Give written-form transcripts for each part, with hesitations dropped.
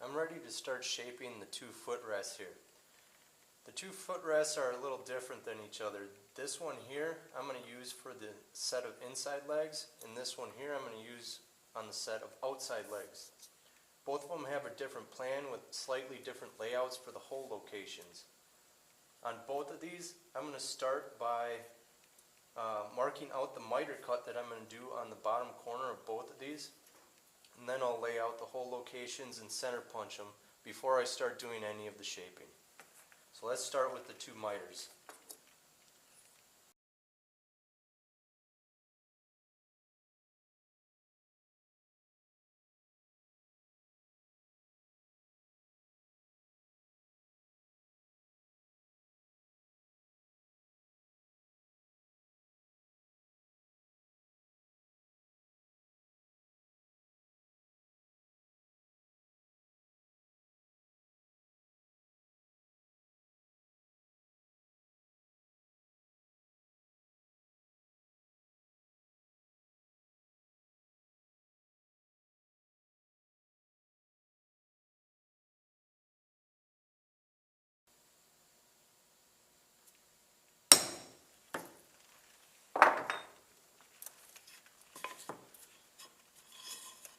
I'm ready to start shaping the two footrests here. The two footrests are a little different than each other. This one here I'm going to use for the set of inside legs, and this one here I'm going to use on the set of outside legs. Both of them have a different plan with slightly different layouts for the hole locations. On both of these, I'm going to start by marking out the miter cut that I'm going to do on the bottom corner of both of these, and then I'll lay out the hole locations and center punch them before I start doing any of the shaping. So let's start with the two miters.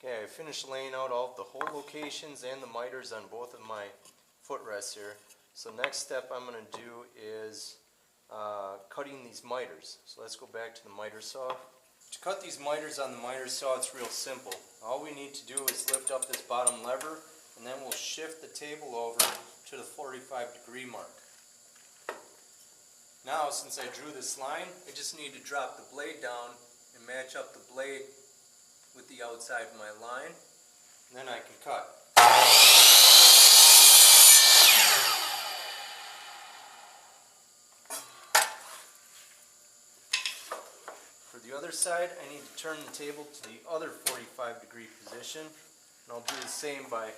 Okay, I finished laying out all of the hole locations and the miters on both of my footrests here. So next step I'm going to do is cutting these miters. So let's go back to the miter saw. To cut these miters on the miter saw, it's real simple. All we need to do is lift up this bottom lever, and then we'll shift the table over to the 45-degree mark. Now, since I drew this line, I just need to drop the blade down and match up the blade with the outside of my line, and then I can cut. For the other side, I need to turn the table to the other 45-degree position, and I'll do the same by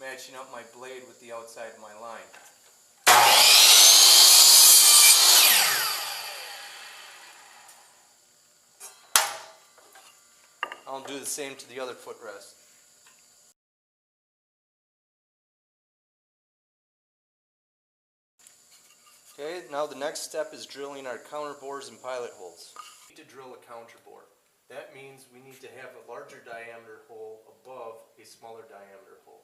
matching up my blade with the outside of my line. I'll do the same to the other footrest. Okay, now the next step is drilling our counter bores and pilot holes. We need to drill a counter bore. That means we need to have a larger diameter hole above a smaller diameter hole.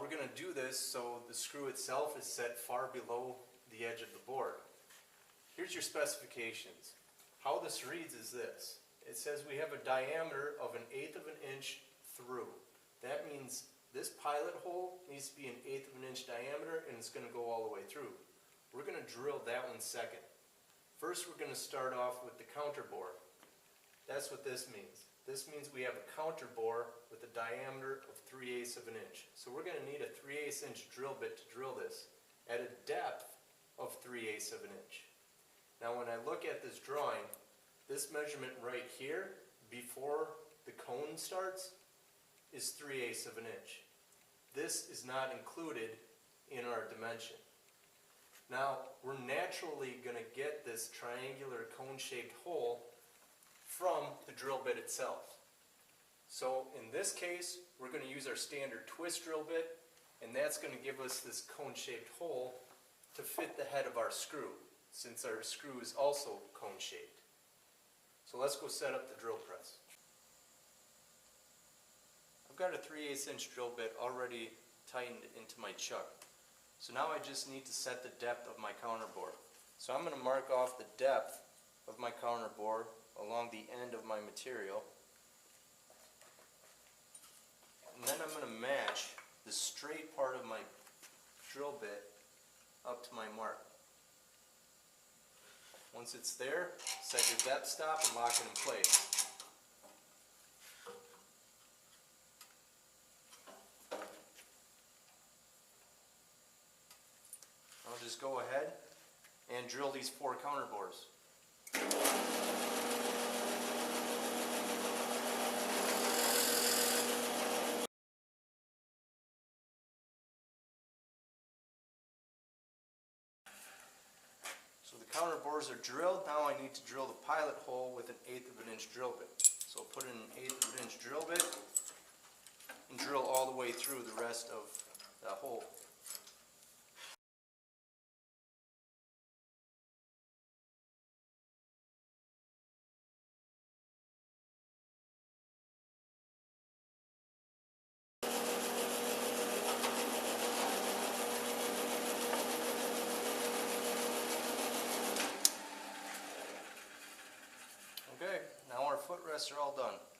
We're going to do this so the screw itself is set far below the edge of the board. Here's your specifications. How this reads is this. It says we have a diameter of 1/8 of an inch through. That means this pilot hole needs to be 1/8 of an inch diameter, and it's going to go all the way through. We're going to drill that one second. First, we're going to start off with the counter bore. That's what this means. This means we have a counter bore with a diameter of 3/8 of an inch. So we're going to need a 3/8 inch drill bit to drill this at a depth of 3/8 of an inch. Now when I look at this drawing, this measurement right here, before the cone starts, is 3/8 of an inch. This is not included in our dimension. Now, we're naturally going to get this triangular cone-shaped hole from the drill bit itself. So in this case, we're going to use our standard twist drill bit, and that's going to give us this cone-shaped hole to fit the head of our screw, since our screw is also cone-shaped. So let's go set up the drill press. I've got a 3/8 inch drill bit already tightened into my chuck. So now I just need to set the depth of my counter bore. So I'm going to mark off the depth of my counter bore along the end of my material. And then I'm going to match the straight part of my drill bit up to my mark. Once it's there, set your depth stop and lock it in place. I'll just go ahead and drill these 4 counter bores. So the counter bores are drilled. Now I need to drill the pilot hole with an 1/8 of an inch drill bit. So I'll put in an 1/8 of an inch drill bit and drill all all the way through the rest of the hole. Okay, now our footrests are all done.